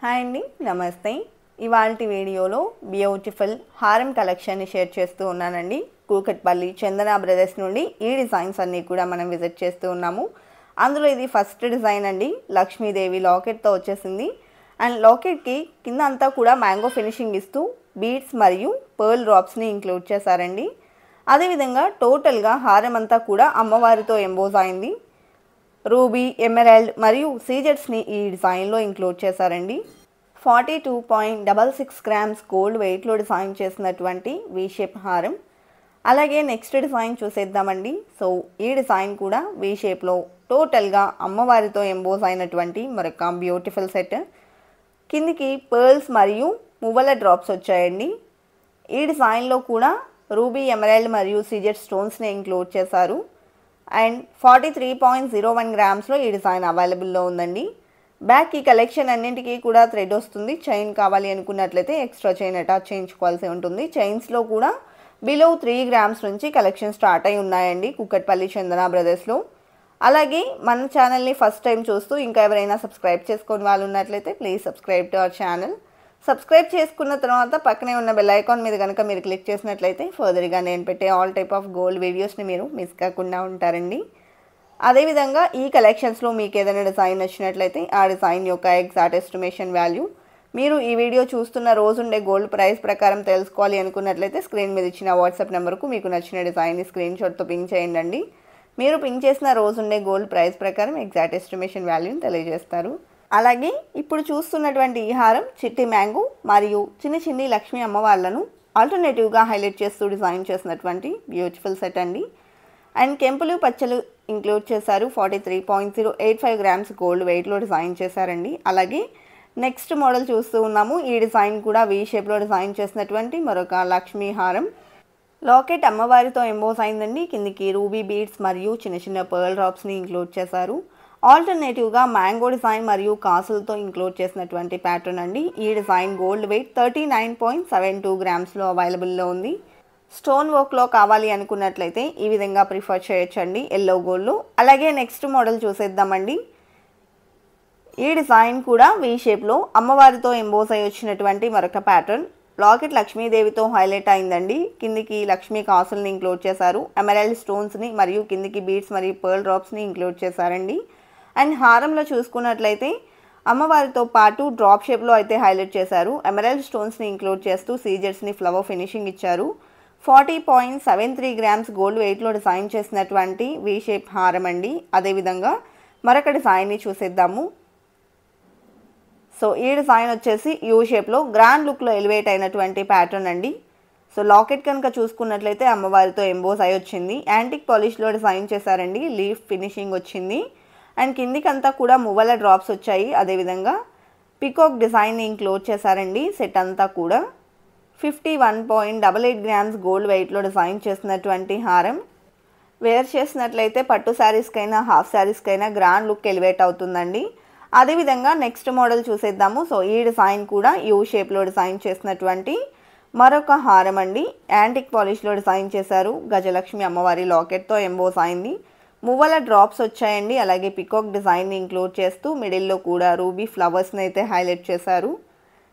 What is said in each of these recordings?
Hi అండి, నమస్తే. ఇవాల్టి వీడియోలో బ్యూటిఫుల్ హారం కలెక్షన్ని షేర్ చేస్తూ ఉన్నానండి. కూకట్పల్లి చందన బ్రదర్స్ నుండి ఈ డిజైన్స్ అన్నీ కూడా మనం విజిట్ చేస్తూ ఉన్నాము. అందులో ఇది ఫస్ట్ డిజైన్ అండి. లక్ష్మీదేవి లాకెట్తో వచ్చేసింది. అండ్ లాకెట్కి కింద అంతా కూడా మ్యాంగో ఫినిషింగ్ ఇస్తూ బీడ్స్ మరియు పర్ల్ డ్రాప్స్ని ఇంక్లూడ్ చేశారండి. అదేవిధంగా టోటల్గా హారం అంతా కూడా అమ్మవారితో ఎంబోజ్ అయింది. రూబీ, ఎమరాల్డ్ మరియు సీజెట్స్ని ఈ డిజైన్లో ఇంక్లూడ్ చేశారండి. 42.66 గ్రామ్స్ గోల్డ్ వెయిట్లో డిజైన్ చేసినటువంటి వీ షేప్ హారం. అలాగే నెక్స్ట్ డిజైన్ చూసేద్దామండి. సో ఈ డిజైన్ కూడా వీ షేప్లో టోటల్గా అమ్మవారితో ఎంబోజ్ అయినటువంటి మరొక బ్యూటిఫుల్ సెట్. కిందికి పర్ల్స్ మరియు మువ్వల డ్రాప్స్ వచ్చాయండి. ఈ డిజైన్లో కూడా రూబీ, ఎమరాల్డ్ మరియు సీజెట్ స్టోన్స్ని ఇంక్లూడ్ చేశారు. అండ్ 43.01 గ్రామ్స్లో ఈ డిజైన్ అవైలబుల్లో ఉందండి. బ్యాక్ ఈ కలెక్షన్ అన్నింటికీ కూడా థ్రెడ్ వస్తుంది. చైన్ కావాలి అనుకున్నట్లయితే ఎక్స్ట్రా చైన్ అటాచ్ చేయించుకోవాల్సి ఉంటుంది. చైన్స్లో కూడా బిలో 3 గ్రామ్స్ నుంచి కలెక్షన్ స్టార్ట్ అయి ఉన్నాయండి కూకట్పల్లి చందన బ్రదర్స్లో. అలాగే మన ఛానల్ని ఫస్ట్ టైం చూస్తూ ఇంకా ఎవరైనా సబ్స్క్రైబ్ చేసుకొని వాళ్ళు ఉన్నట్లయితే please subscribe to our channel. Subscribe చేసుకున్న తర్వాత పక్కనే ఉన్న బెల్ ఐకాన్ మీద కనుక మీరు క్లిక్ చేసినట్లయితే ఫర్దర్గా నేను పెట్టే ఆల్ టైప్ ఆఫ్ గోల్డ్ వీడియోస్ని మీరు మిస్ కాకుండా ఉంటారండి. అదేవిధంగా ఈ కలెక్షన్స్లో మీకు ఏదైనా డిజైన్ నచ్చినట్లయితే ఆ డిజైన్ యొక్క ఎగ్జాక్ట్ ఎస్టిమేషన్ వాల్యూ మీరు ఈ వీడియో చూస్తున్న రోజుండే గోల్డ్ ప్రైస్ ప్రకారం తెలుసుకోవాలి అనుకున్నట్లయితే స్క్రీన్ మీద ఇచ్చిన వాట్సాప్ నెంబర్కు మీకు నచ్చిన డిజైన్ని స్క్రీన్ షాట్తో పింక్ చేయండి. మీరు పింక్ చేసిన రోజుండే గోల్డ్ ప్రైస్ ప్రకారం ఎగ్జాక్ట్ ఎస్టిమేషన్ వాల్యూని తెలియజేస్తారు. అలాగే ఇప్పుడు చూస్తున్నటువంటి ఈ హారం చిట్టి మ్యాంగో మరియు చిన్ని లక్ష్మీ అమ్మవార్లను ఆల్టర్నేటివ్గా హైలైట్ చేస్తూ డిజైన్ చేసినటువంటి బ్యూటిఫుల్ సెట్ అండి. అండ్ కెంపులు పచ్చలు ఇంక్లూడ్ చేశారు. 43.085 గ్రామ్స్ గోల్డ్ వెయిట్లో డిజైన్ చేశారండి. అలాగే నెక్స్ట్ మోడల్ చూస్తూ ఉన్నాము. ఈ డిజైన్ కూడా వీ షేప్లో డిజైన్ చేసినటువంటి మరొక లక్ష్మీ హారం. లాకెట్ అమ్మవారితో ఎంబోస్ అయిందండి. కిందికి రూబీ బీడ్స్ మరియు చిన్న పర్ల్ డ్రాప్స్ని ఇంక్లూడ్ చేశారు. ఆల్టర్నేటివ్గా మ్యాంగో డిజైన్ మరియు కాసులతో ఇంక్లూడ్ చేసినటువంటి ప్యాటర్న్ అండి. ఈ డిజైన్ గోల్డ్ వెయిట్ 39.72 గ్రామ్స్లో అవైలబుల్లో ఉంది. స్టోన్ వర్క్లో కావాలి అనుకున్నట్లయితే ఈ విధంగా ప్రిఫర్ చేయొచ్చండి ఎల్లో గోల్డ్లో. అలాగే నెక్స్ట్ మోడల్ చూసేద్దామండి. ఈ డిజైన్ కూడా వీ షేప్లో అమ్మవారితో ఎంబోస్ అయి వచ్చినటువంటి మరొక ప్యాటర్న్. లాకెట్ లక్ష్మీదేవితో హైలైట్ అయిందండి. కిందికి లక్ష్మీ కాసుల్ని ఇంక్లూడ్ చేశారు. ఎమరాల్డ్ స్టోన్స్ని మరియు కిందికి బీడ్స్ మరియు పర్ల్ డ్రాప్స్ని ఇంక్లూడ్ చేశారండి. అండ్ హారంలో చూసుకున్నట్లయితే అమ్మవారితో పాటు డ్రాప్ షేప్లో అయితే హైలైట్ చేశారు. ఎమరాల్డ్ స్టోన్స్ని ఇంక్లూడ్ చేస్తూ సీజెట్స్ని ఫ్లవర్ ఫినిషింగ్ ఇచ్చారు. 40.73 గ్రామ్స్ గోల్డ్ వెయిట్లో డిజైన్ చేసినటువంటి వీ షేప్ హారం అండి. అదేవిధంగా మరొక డిజైన్ని చూసేద్దాము. సో ఈ డిజైన్ వచ్చేసి యూ షేప్లో గ్రాండ్ లుక్లో ఎలివేట్ అయినటువంటి ప్యాటర్న్ అండి. సో లాకెట్ కనుక చూసుకున్నట్లయితే అమ్మవారితో ఎంబోస్ అయి వచ్చింది. యాంటిక్ పాలిష్లో డిజైన్ చేశారండి. లీఫ్ ఫినిషింగ్ వచ్చింది. అండ్ కిందికంతా కూడా మువ్వల డ్రాప్స్ వచ్చాయి. అదేవిధంగా పికాక్ డిజైన్ని ఇంక్లూడ్ చేశారండి. సెట్ అంతా కూడా 51.88 గ్రామ్స్ గోల్డ్ వెయిట్లో డిజైన్ చేసినటువంటి హారం. వేర్ చేసినట్లయితే పట్టు శారీస్కైనా హాఫ్ శారీస్కైనా గ్రాండ్ లుక్ ఎలివేట్ అవుతుందండి. అదేవిధంగా నెక్స్ట్ మోడల్ చూసేద్దాము. సో ఈ డిజైన్ కూడా యూ షేప్లో డిజైన్ చేసినటువంటి మరొక హారం అండి. యాంటిక్ పాలిష్లో డిజైన్ చేశారు. గజలక్ష్మి అమ్మవారి లాకెట్తో ఎంబోస్ అయింది. మువ్వల డ్రాప్స్ వచ్చాయండి. అలాగే పికాక్ డిజైన్ని ఇంక్లూడ్ చేస్తూ మిడిల్లో కూడా రూబీ ఫ్లవర్స్ని అయితే హైలైట్ చేశారు.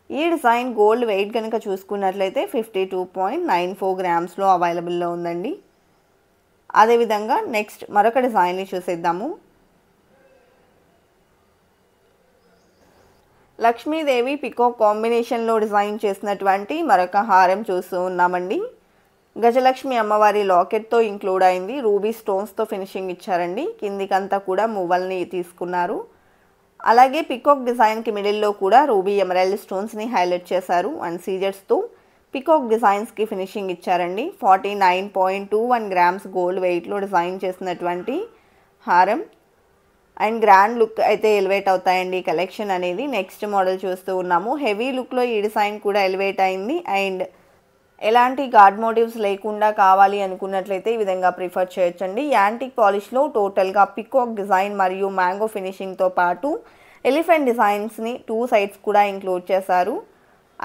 ఈ డిజైన్ గోల్డ్ వెయిట్ కనుక చూసుకున్నట్లయితే 52.94 గ్రామ్స్లో అవైలబుల్లో ఉందండి. అదేవిధంగా నెక్స్ట్ మరొక డిజైన్ని చూసేద్దాము. లక్ష్మీదేవి పికాక్ కాంబినేషన్లో డిజైన్ చేసినటువంటి మరొక హారం చూస్తూ ఉన్నామండి. గజలక్ష్మి అమ్మవారి లాకెట్తో ఇంక్లూడ్ అయింది. రూబీ స్టోన్స్తో ఫినిషింగ్ ఇచ్చారండి. కిందికంతా కూడా మువ్వల్ని తీసుకున్నారు. అలాగే పికాక్ డిజైన్కి మిడిల్లో కూడా రూబీ, ఎమరాల్డ్ స్టోన్స్ని హైలైట్ చేశారు. అండ్ సీజెట్స్తో పికాక్ డిజైన్స్కి ఫినిషింగ్ ఇచ్చారండి. 49.21 గ్రామ్స్ గోల్డ్ వెయిట్లో డిజైన్ చేసినటువంటి హారం. అండ్ గ్రాండ్ లుక్ అయితే ఎలివేట్ అవుతాయండి కలెక్షన్ అనేది. నెక్స్ట్ మోడల్ చూస్తూ ఉన్నాము. హెవీ లుక్లో ఈ డిజైన్ కూడా ఎలివేట్ అయింది. అండ్ ఎలాంటి గార్డ్ మోటివ్స్ లేకుండా కావాలి అనుకున్నట్లయితే ఈ విధంగా ప్రిఫర్ చేయొచ్చండి. యాంటిక్ పాలిష్లో టోటల్గా పికాక్ డిజైన్ మరియు మ్యాంగో ఫినిషింగ్తో పాటు ఎలిఫెంట్ డిజైన్స్ని 2 సైడ్స్ కూడా ఇంక్లూడ్ చేశారు.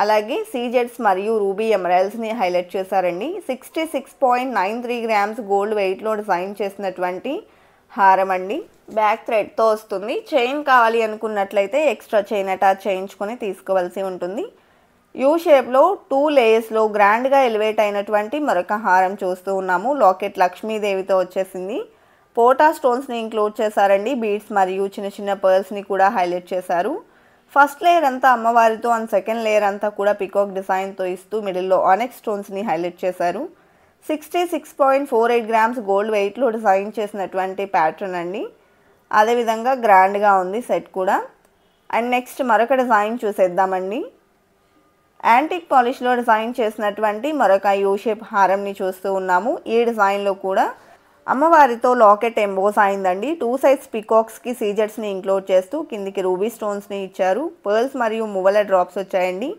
అలాగే సీజెట్స్ మరియు రూబీ ఎమరాల్డ్స్ని హైలైట్ చేశారండి. 66.93 గ్రామ్స్ గోల్డ్ వెయిట్లో డిజైన్ చేసినటువంటి హారం అండి. బ్యాక్ థ్రెడ్తో వస్తుంది. చైన్ కావాలి అనుకున్నట్లయితే ఎక్స్ట్రా చైన్ అటాచ్ చేయించుకొని తీసుకోవాల్సి ఉంటుంది. యూ షేప్లో 2 లేయర్స్లో గ్రాండ్గా ఎలివేట్ అయినటువంటి మరొక హారం చూస్తూ ఉన్నాము. లాకెట్ లక్ష్మీదేవితో వచ్చేసింది. పోటా స్టోన్స్ని ఇంక్లూడ్ చేశారండి. బీడ్స్ మరియు చిన్న చిన్న పర్ల్స్ని కూడా హైలైట్ చేశారు. ఫస్ట్ లేయర్ అంతా అమ్మవారితో అండ్ సెకండ్ లేయర్ అంతా కూడా పికాక్ డిజైన్తో ఇస్తూ మిడిల్లో ఆనెక్స్ స్టోన్స్ని హైలైట్ చేశారు. 66.48 గ్రామ్స్ గోల్డ్ వెయిట్లో డిజైన్ చేసినటువంటి ప్యాటర్న్ అండి. అదేవిధంగా గ్రాండ్గా ఉంది సెట్ కూడా. అండ్ నెక్స్ట్ మరొక డిజైన్ చూసేద్దామండి. యాంటిక్ పాలిష్లో డిజైన్ చేసినటువంటి మరొక యూ షేప్ హారంని చూస్తూ ఉన్నాము. ఈ డిజైన్లో కూడా అమ్మవారితో లాకెట్ ఎంబోస్ అయిందండి. 2 సైడ్స్ పికాక్స్కి సీజర్స్ని ఇంక్లూడ్ చేస్తూ కిందికి రూబీ స్టోన్స్ని ఇచ్చారు. పర్ల్స్ మరియు మువ్వల డ్రాప్స్ వచ్చాయండి.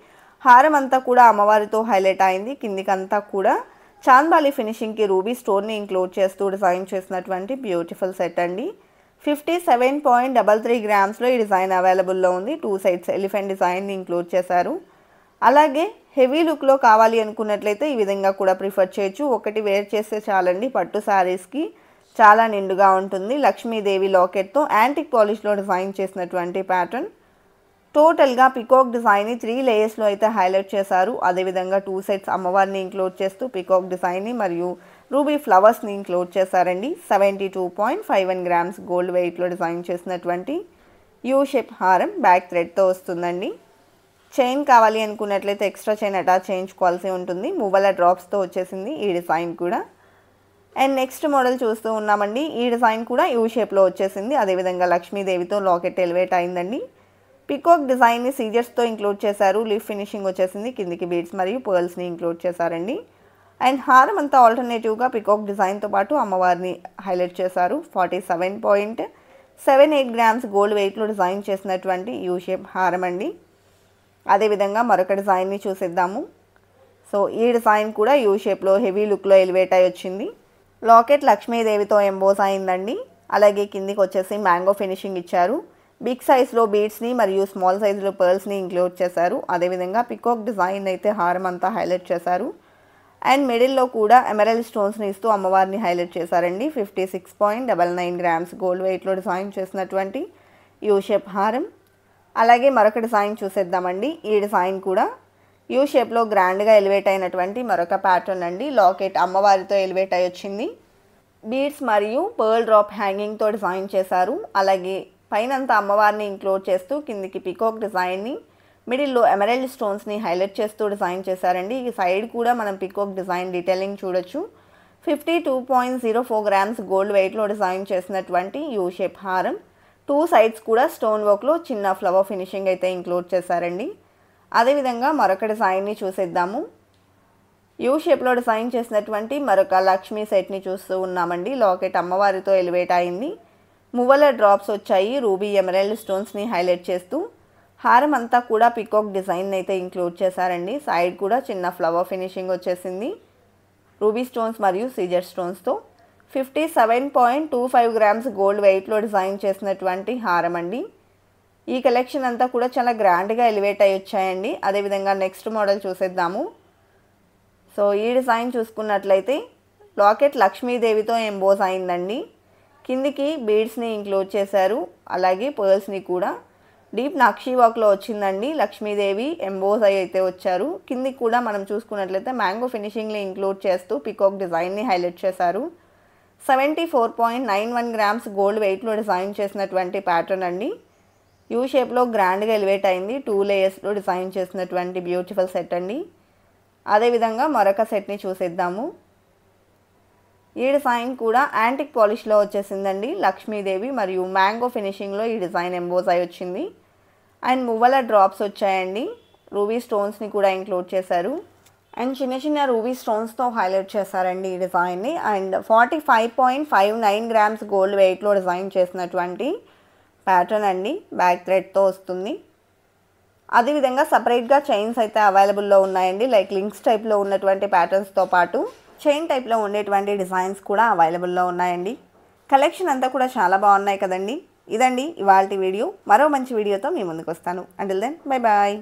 హారం అంతా కూడా అమ్మవారితో హైలైట్ అయింది. కిందికంతా కూడా చాంద్బాలి ఫినిషింగ్కి రూబీ స్టోన్ని ఇంక్లూడ్ చేస్తూ డిజైన్ చేసినటువంటి బ్యూటిఫుల్ సెట్ అండి. 57.33 గ్రామ్స్లో ఈ డిజైన్ అవైలబుల్లో ఉంది. 2 సైడ్స్ ఎలిఫెంట్ డిజైన్ని ఇంక్లూడ్ చేశారు. అలాగే హెవీ లుక్లో కావాలి అనుకున్నట్లయితే ఈ విధంగా కూడా ప్రిఫర్ చేయొచ్చు. ఒకటి వేర్ చేస్తే చాలండి. పట్టు శారీస్కి చాలా నిండుగా ఉంటుంది. లక్ష్మీదేవి లాకెట్తో యాంటిక్ పాలిష్లో డిజైన్ చేసినటువంటి ప్యాటర్న్. టోటల్గా పికాక్ డిజైన్ని 3 లేయర్స్లో అయితే హైలైట్ చేశారు. అదేవిధంగా 2 సెట్స్ అమ్మవారిని ఇంక్లూడ్ చేస్తూ పికాక్ డిజైన్ని మరియు రూబీ ఫ్లవర్స్ని ఇంక్లూడ్ చేశారండి. 72.51 గ్రామ్స్ గోల్డ్ వెయిట్లో డిజైన్ చేసినటువంటి యూ షేప్ హారం బ్యాక్ థ్రెడ్తో వస్తుందండి. చైన్ కావాలి అనుకున్నట్లయితే ఎక్స్ట్రా చైన్ అటాచ్ చేయించుకోవాల్సి ఉంటుంది. మువ్వల డ్రాప్స్తో వచ్చేసింది ఈ డిజైన్ కూడా. అండ్ నెక్స్ట్ మోడల్ చూస్తూ ఉన్నామండి. ఈ డిజైన్ కూడా యూ షేప్లో వచ్చేసింది. అదేవిధంగా లక్ష్మీదేవితో లాకెట్ ఎలివేట్ అయిందండి. పికాక్ డిజైన్ని సీజర్స్తో ఇంక్లూడ్ చేశారు. లీఫ్ ఫినిషింగ్ వచ్చేసింది. కిందికి బీడ్స్ మరియు పర్ల్స్ని ఇంక్లూడ్ చేశారండి. అండ్ హారం అంతా ఆల్టర్నేటివ్గా పికాక్ డిజైన్తో పాటు అమ్మవారిని హైలైట్ చేశారు. 47.78 గ్రామ్స్ గోల్డ్ వెయిట్లో డిజైన్ చేసినటువంటి యూ షేప్ హారం అండి. అదేవిధంగా మరొక డిజైన్ని చూసేద్దాము. సో ఈ డిజైన్ కూడా యూ షేప్లో హెవీ లుక్లో ఎలివేట్ అయి వచ్చింది. లాకెట్ లక్ష్మీదేవితో ఎంబోస్ అయిందండి. అలాగే కిందికి వచ్చేసి మ్యాంగో ఫినిషింగ్ ఇచ్చారు. బిగ్ సైజ్లో బీడ్స్ని మరియు స్మాల్ సైజ్లో పర్ల్స్ని ఇంక్లూడ్ చేశారు. అదేవిధంగా పికాక్ డిజైన్ అయితే హారం అంతా హైలైట్ చేశారు. అండ్ మిడిల్లో కూడా ఎమరల్డ్ స్టోన్స్ని ఇస్తూ అమ్మవారిని హైలైట్ చేశారండి. 56.99 గ్రామ్స్ గోల్డ్ వెయిట్లో డిజైన్ చేసినటువంటి యూ షేప్ హారం. అలాగే మరొక డిజైన్ చూసేద్దామండి. ఈ డిజైన్ కూడా యూ షేప్లో గ్రాండ్గా ఎలివేట్ అయినటువంటి మరొక ప్యాటర్న్ అండి. లాకెట్ అమ్మవారితో ఎలివేట్ అయి వచ్చింది. బీడ్స్ మరియు పర్ల్ డ్రాప్ హ్యాంగింగ్తో డిజైన్ చేశారు. అలాగే పైనంతా అమ్మవారిని ఇంక్లూడ్ చేస్తూ కిందికి పికాక్ డిజైన్ని మిడిల్లో ఎమరల్డ్ స్టోన్స్ని హైలైట్ చేస్తూ డిజైన్ చేశారండి. ఈ సైడ్ కూడా మనం పికాక్ డిజైన్ డీటెయిలింగ్ చూడొచ్చు. 52.04 గ్రామ్స్ గోల్డ్ వెయిట్లో డిజైన్ చేసినటువంటి యూ షేప్ హారం. 2 సైడ్స్ కూడా స్టోన్ వర్క్లో చిన్న ఫ్లవర్ ఫినిషింగ్ అయితే ఇంక్లూడ్ చేశారండి. అదేవిధంగా మరొక డిజైన్ని చూసేద్దాము. యూ షేప్లో డిజైన్ చేసినటువంటి మరొక లక్ష్మీ సెట్ని చూస్తూ ఉన్నామండి. లాకెట్ అమ్మవారితో ఎలివేట్ అయింది. మువ్వల డ్రాప్స్ వచ్చాయి. రూబీ ఎమరల్డ్ స్టోన్స్ని హైలైట్ చేస్తూ హారం అంతా కూడా పికాక్ డిజైన్ అయితే ఇంక్లూడ్ చేశారండి. సైడ్ కూడా చిన్న ఫ్లవర్ ఫినిషింగ్ వచ్చేసింది రూబీ స్టోన్స్ మరియు సీజర్ స్టోన్స్తో. 57.25 గ్రామ్స్ గోల్డ్ వెయిట్లో డిజైన్ చేసినటువంటి హారం అండి. ఈ కలెక్షన్ అంతా కూడా చాలా గ్రాండ్గా ఎలివేట్ అయ్యి వచ్చాయండి. అదేవిధంగా నెక్స్ట్ మోడల్ చూసేద్దాము. సో ఈ డిజైన్ చూసుకున్నట్లయితే లాకెట్ లక్ష్మీదేవితో ఎంబోస్ అయిందండి. కిందికి బీడ్స్ని ఇంక్లూడ్ చేశారు. అలాగే పర్ల్స్ని కూడా డీప్ నక్షీ వర్క్లో వచ్చిందండి. లక్ష్మీదేవి ఎంబోస్ అయి అయితే వచ్చారు. కిందికి కూడా మనం చూసుకున్నట్లయితే మ్యాంగో ఫినిషింగ్ని ఇంక్లూడ్ చేస్తూ పికాక్ డిజైన్ని హైలైట్ చేశారు. 74.91 గ్రామ్స్ గోల్డ్ వెయిట్లో డిజైన్ చేసినటువంటి ప్యాటర్న్ అండి. యూ షేప్లో గ్రాండ్గా ఎలివేట్ అయింది. 2 లేయర్స్లో డిజైన్ చేసినటువంటి బ్యూటిఫుల్ సెట్ అండి. అదేవిధంగా మరొక సెట్ని చూసేద్దాము. ఈ డిజైన్ కూడా యాంటిక్ పాలిష్లో వచ్చేసిందండి. లక్ష్మీదేవి మరియు మ్యాంగో ఫినిషింగ్లో ఈ డిజైన్ ఎంబోస్ అయి వచ్చింది. అండ్ మువ్వల డ్రాప్స్ వచ్చాయండి. రూబీ స్టోన్స్ని కూడా ఇంక్లూడ్ చేశారు. అండ్ చిన్న చిన్న రూబీ స్టోన్స్తో హైలైట్ చేశారండి ఈ డిజైన్ని. అండ్ 45.59 గ్రామ్స్ గోల్డ్ వెయిట్లో డిజైన్ చేసినటువంటి ప్యాటర్న్ అండి. బ్యాక్ థ్రెడ్తో వస్తుంది. అదేవిధంగా సపరేట్గా చైన్స్ అయితే అవైలబుల్లో ఉన్నాయండి. లైక్ లింక్స్ టైప్లో ఉన్నటువంటి ప్యాటర్న్స్తో పాటు చైన్ టైప్లో ఉండేటువంటి డిజైన్స్ కూడా అవైలబుల్లో ఉన్నాయండి. కలెక్షన్ అంతా కూడా చాలా బాగున్నాయి కదండి. ఇదండి ఇవాల్టి వీడియో. మరో మంచి వీడియోతో మీ ముందుకు వస్తాను. Until then bye bye.